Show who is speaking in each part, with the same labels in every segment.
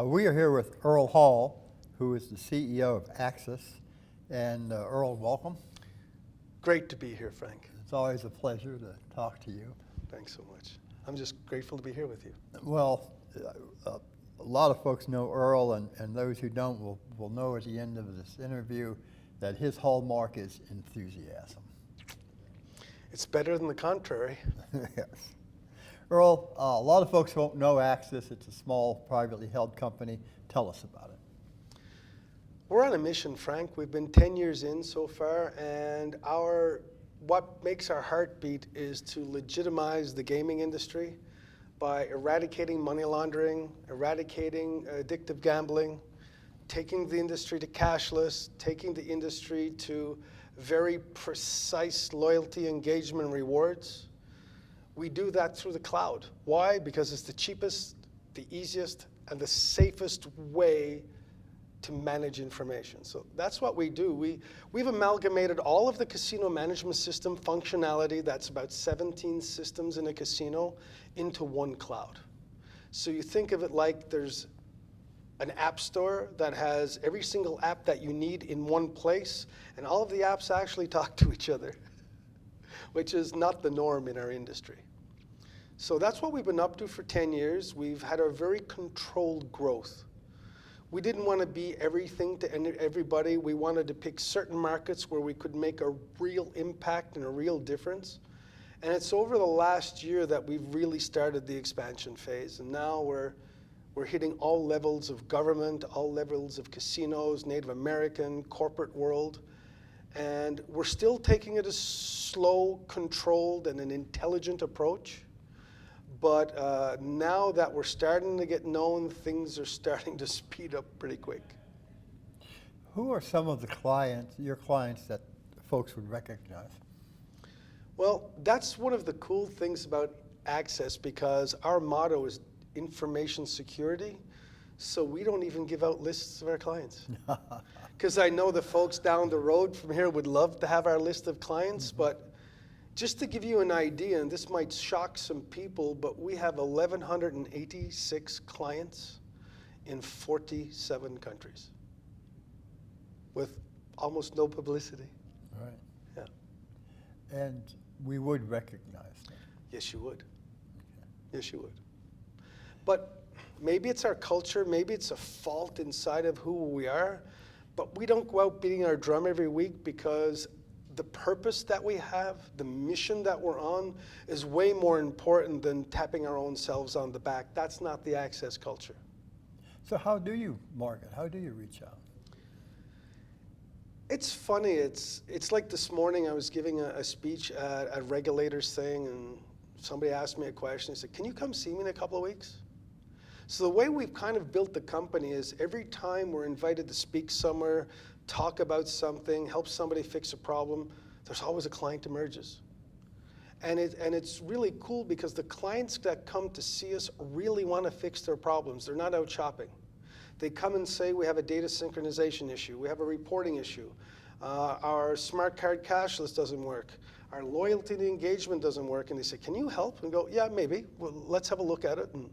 Speaker 1: We are here with Earle Hall, who is the CEO of Access. And Earle, welcome.
Speaker 2: Great to be here, Frank.
Speaker 1: It's always a pleasure to talk to you.
Speaker 2: Thanks so much. I'm just grateful to be here with you.
Speaker 1: Well, a lot of folks know Earle, and those who don't will know at the end of this interview that his hallmark is enthusiasm.
Speaker 2: It's better than the contrary.
Speaker 1: Yes. Earle, a lot of folks won't know Access. It's a small, privately held company. Tell us about it.
Speaker 2: We're on a mission, Frank. We've been 10 years in so far, and what makes our heart beat is to legitimize the gaming industry by eradicating money laundering, eradicating addictive gambling, taking the industry to cashless, taking the industry to very precise loyalty, engagement, rewards. We do that through the cloud. Why? Because it's the cheapest, the easiest, and the safest way to manage information. So that's what we do. We've amalgamated all of the casino management system functionality, that's about 17 systems in a casino, into one cloud. So you think of it like there's an app store that has every single app that you need in one place, and all of the apps actually talk to each other, which is not the norm in our industry. So that's what we've been up to for 10 years. We've had a very controlled growth. We didn't want to be everything to everybody. We wanted to pick certain markets where we could make a real impact and a real difference. And it's over the last year that we've really started the expansion phase. And now we're hitting all levels of government, all levels of casinos, Native American, corporate world. And we're still taking it a slow, controlled, and an intelligent approach. But now that we're starting to get known, things are starting to speed up pretty quick.
Speaker 1: Who are some of your clients that folks would recognize?
Speaker 2: Well, that's one of the cool things about Access, because our motto is information security. So we don't even give out lists of our clients. Because I know the folks down the road from here would love to have our list of clients, but just to give you an idea, and this might shock some people, but we have 1,186 clients in 47 countries with almost no publicity.
Speaker 1: Right.
Speaker 2: Yeah.
Speaker 1: And we would recognize them.
Speaker 2: Yes, you would.
Speaker 1: Okay.
Speaker 2: Yes, you would. But maybe it's our culture, maybe it's a fault inside of who we are, but we don't go out beating our drum every week, because the purpose that we have, the mission that we're on, is way more important than tapping our own selves on the back. That's not the Access culture.
Speaker 1: So how do you market? How do you reach out?
Speaker 2: It's funny. It's like this morning I was giving a speech at a regulators thing, and somebody asked me a question. He said, "Can you come see me in a couple of weeks?" So the way we've kind of built the company is every time we're invited to speak somewhere, talk about something, help somebody fix a problem, there's always a client emerges. And it's really cool, because the clients that come to see us really want to fix their problems. They're not out shopping. They come and say, we have a data synchronization issue, we have a reporting issue, our smart card cashless doesn't work, our loyalty and engagement doesn't work, and they say, can you help? And go, yeah, maybe, well, let's have a look at it. And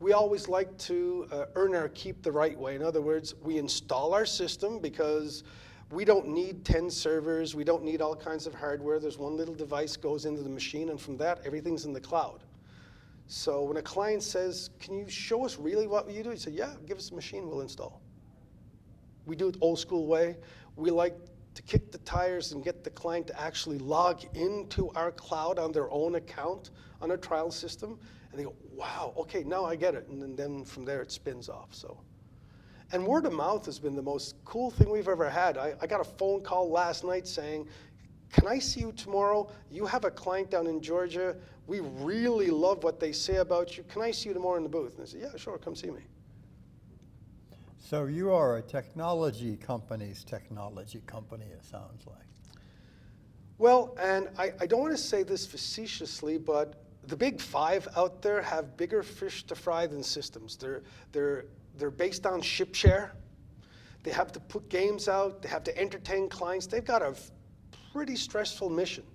Speaker 2: we always like to earn our keep the right way. In other words, we install our system because we don't need 10 servers, we don't need all kinds of hardware. There's one little device goes into the machine, and from that, everything's in the cloud. So when a client says, can you show us really what you do? You say, yeah, give us a machine, we'll install. We do it old school way. We like to kick the tires and get the client to actually log into our cloud on their own account on a trial system. And they go, wow, okay, now I get it. And then from there it spins off. So, and word of mouth has been the most cool thing we've ever had. I got a phone call last night saying, can I see you tomorrow? You have a client down in Georgia. We really love what they say about you. Can I see you tomorrow in the booth? And I said, yeah, sure, come see me.
Speaker 1: So you are a technology company's technology company, it sounds like.
Speaker 2: Well, and I don't want to say this facetiously, but the big five out there have bigger fish to fry than systems. They're based on ship share. They have to put games out. They have to entertain clients. They've got a pretty stressful mission.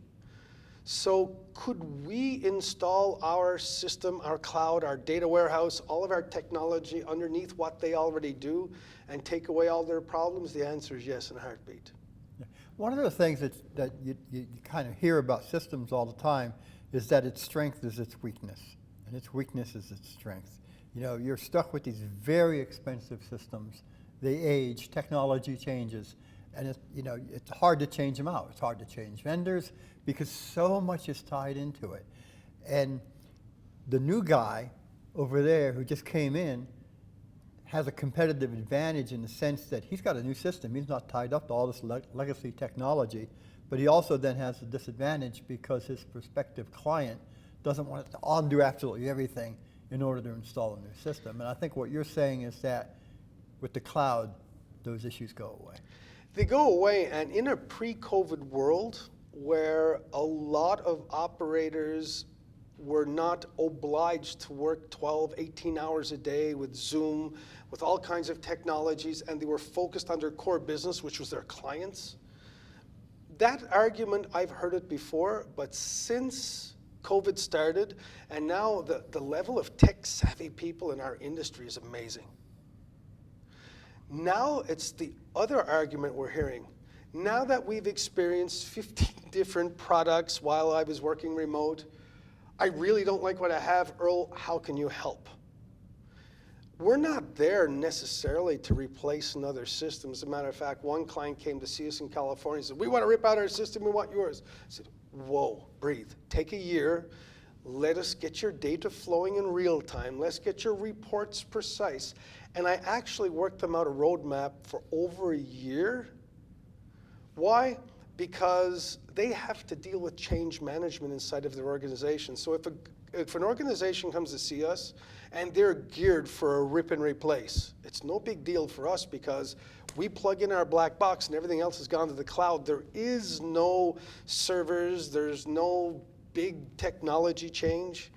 Speaker 2: So could we install our system, our cloud, our data warehouse, all of our technology underneath what they already do and take away all their problems? The answer is yes in a heartbeat.
Speaker 1: One of the things that you kind of hear about systems all the time is that its strength is its weakness, and its weakness is its strength. You know, you're stuck with these very expensive systems. They age, technology changes, and it's hard to change them out. It's hard to change vendors because so much is tied into it. And the new guy over there who just came in has a competitive advantage in the sense that he's got a new system. He's not tied up to all this legacy technology, but he also then has a disadvantage because his prospective client doesn't want to undo absolutely everything in order to install a new system. And I think what you're saying is that with the cloud, those issues go away.
Speaker 2: They go away, and in a pre-COVID world where a lot of operators were not obliged to work 12, 18 hours a day with Zoom, with all kinds of technologies, and they were focused on their core business, which was their clients. That argument, I've heard it before, but since COVID started, and now the level of tech-savvy people in our industry is amazing. Now it's the other argument we're hearing. Now that we've experienced 15 different products while I was working remote, I really don't like what I have. Earle, how can you help? We're not there necessarily to replace another system. As a matter of fact, one client came to see us in California and said, we want to rip out our system, we want yours. I said, whoa, breathe. Take a year. Let us get your data flowing in real time. Let's get your reports precise. And I actually worked them out a roadmap for over a year. Why? Because they have to deal with change management inside of their organization. So if an organization comes to see us and they're geared for a rip and replace, it's no big deal for us because we plug in our black box and everything else has gone to the cloud. There is no servers, there's no big technology change.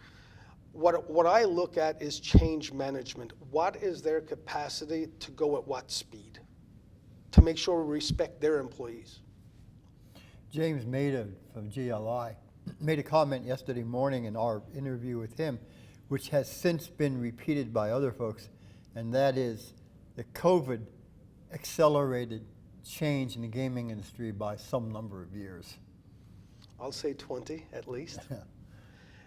Speaker 2: What I look at is change management. What is their capacity to go at what speed? To make sure we respect their employees.
Speaker 1: James Maida from GLI made a comment yesterday morning in our interview with him, which has since been repeated by other folks, and that is that COVID accelerated change in the gaming industry by some number of years.
Speaker 2: I'll say 20 at least.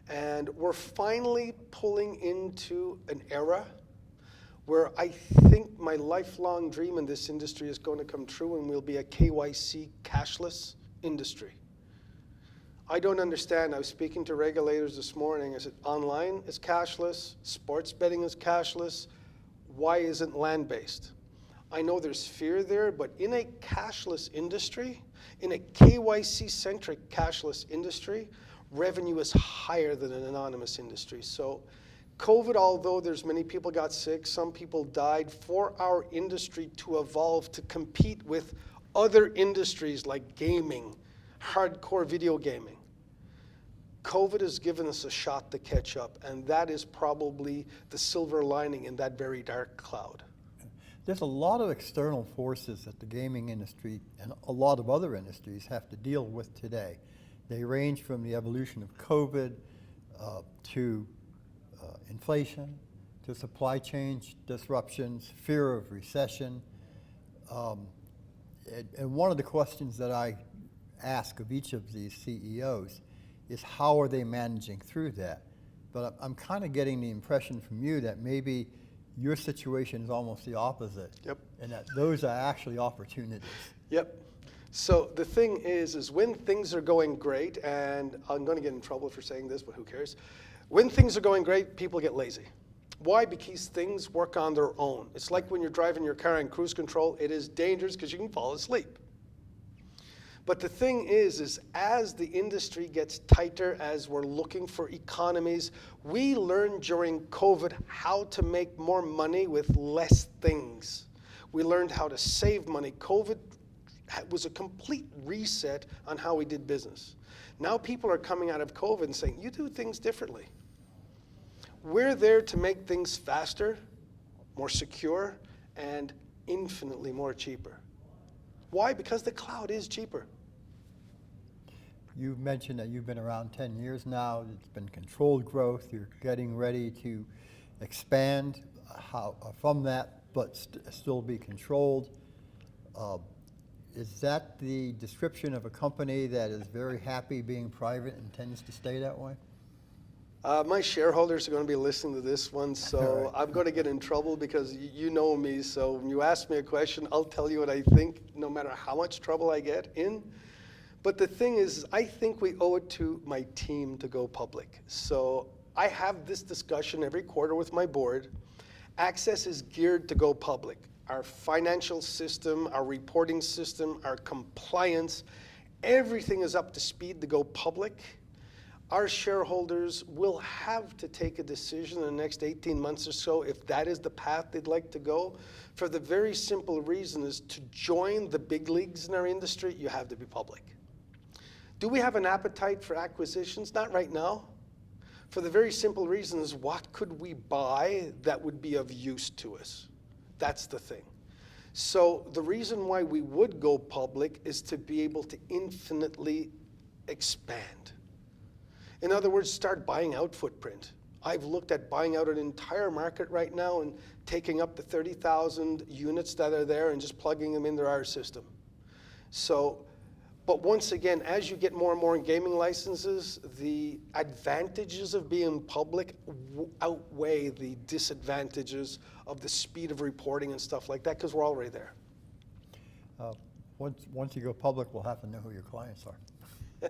Speaker 2: And we're finally pulling into an era where I think my lifelong dream in this industry is going to come true, and we'll be a KYC cashless industry. I don't understand. I was speaking to regulators this morning. I said, online is cashless, sports betting is cashless. Why isn't land-based? I know there's fear there, but in a cashless industry, in a KYC-centric cashless industry, revenue is higher than an anonymous industry. So COVID, although there's many people got sick, some people died, for our industry to evolve to compete with other industries like gaming, hardcore video gaming. COVID has given us a shot to catch up, and that is probably the silver lining in that very dark cloud.
Speaker 1: There's a lot of external forces that the gaming industry and a lot of other industries have to deal with today. They range from the evolution of COVID to inflation, to supply chain disruptions, fear of recession. And one of the questions that I ask of each of these CEOs is how are they managing through that? But I'm kind of getting the impression from you that maybe your situation is almost the opposite.
Speaker 2: Yep.
Speaker 1: And that those are actually opportunities.
Speaker 2: Yep. So the thing is when things are going great, and I'm going to get in trouble for saying this, but who cares? When things are going great, people get lazy. Why? Because things work on their own. It's like when you're driving your car in cruise control, it is dangerous because you can fall asleep. But the thing is as the industry gets tighter, as we're looking for economies, we learned during COVID how to make more money with less things. We learned how to save money. COVID was a complete reset on how we did business. Now people are coming out of COVID and saying, you do things differently. We're there to make things faster, more secure, and infinitely more cheaper. Why? Because the cloud is cheaper.
Speaker 1: You mentioned that you've been around 10 years now. It's been controlled growth. You're getting ready to expand from that, but still be controlled. Is that the description of a company that is very happy being private and tends to stay that way?
Speaker 2: My shareholders are going to be listening to this one, so
Speaker 1: Right.
Speaker 2: I'm going to get in trouble because you know me. So when you ask me a question, I'll tell you what I think, no matter how much trouble I get in. But the thing is, I think we owe it to my team to go public. So I have this discussion every quarter with my board. Access is geared to go public. Our financial system, our reporting system, our compliance, everything is up to speed to go public. Our shareholders will have to take a decision in the next 18 months or so if that is the path they'd like to go, for the very simple reason is to join the big leagues in our industry, you have to be public. Do we have an appetite for acquisitions? Not right now. For the very simple reason is, what could we buy that would be of use to us? That's the thing. So the reason why we would go public is to be able to infinitely expand. In other words, start buying out footprint. I've looked at buying out an entire market right now and taking up the 30,000 units that are there and just plugging them into our system. So, but once again, as you get more and more in gaming licenses, the advantages of being public outweigh the disadvantages of the speed of reporting and stuff like that, because we're already there.
Speaker 1: Once you go public, we'll have to know who your clients are.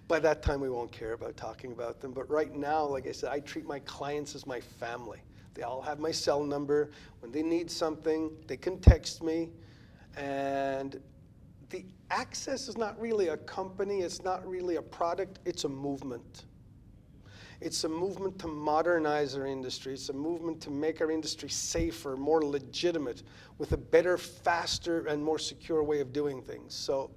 Speaker 2: By that time, we won't care about talking about them. But right now, like I said, I treat my clients as my family. They all have my cell number. When they need something, they can text me. And the Access is not really a company. It's not really a product. It's a movement. It's a movement to modernize our industry. It's a movement to make our industry safer, more legitimate, with a better, faster, and more secure way of doing things. So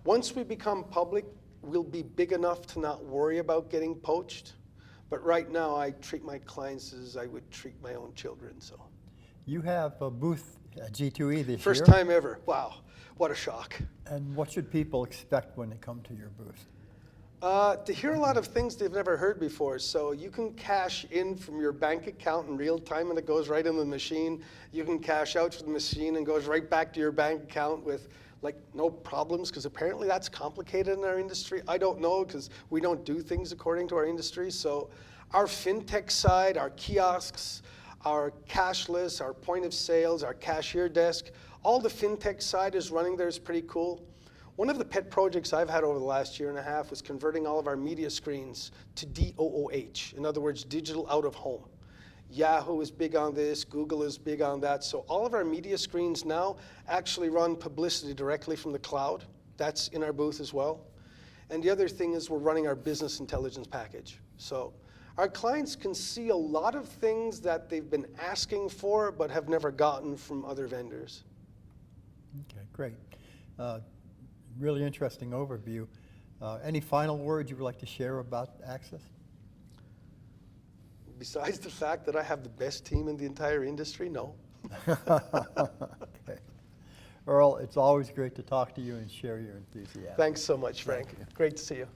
Speaker 2: once we become public, we'll be big enough to not worry about getting poached. But right now, I treat my clients as I would treat my own children. So
Speaker 1: You have a booth at G2E this year.
Speaker 2: first time ever. Wow, what a shock.
Speaker 1: And what should people expect when they come to your booth?
Speaker 2: To hear a lot of things they've never heard before. So you can cash in from your bank account in real time and it goes right in the machine. You can cash out from the machine and goes right back to your bank account with like no problems, because apparently that's complicated in our industry. I don't know, because we don't do things according to our industry. So our fintech side, our kiosks, our cashless, our point of sales, our cashier desk, all the fintech side is running there. Is pretty cool. One of the pet projects I've had over the last year and a half was converting all of our media screens to DOOH, in other words, digital out of home. Yahoo is big on this, Google is big on that. So all of our media screens now actually run publicity directly from the cloud. That's in our booth as well. And the other thing is we're running our business intelligence package. So our clients can see a lot of things that they've been asking for but have never gotten from other vendors.
Speaker 1: Okay, great. Really interesting overview. Any final words you would like to share about Access?
Speaker 2: Besides the fact that I have the best team in the entire industry, no.
Speaker 1: Okay. Earle, it's always great to talk to you and share your enthusiasm.
Speaker 2: Thanks so much, Frank.
Speaker 1: Thank you.
Speaker 2: Great to see you.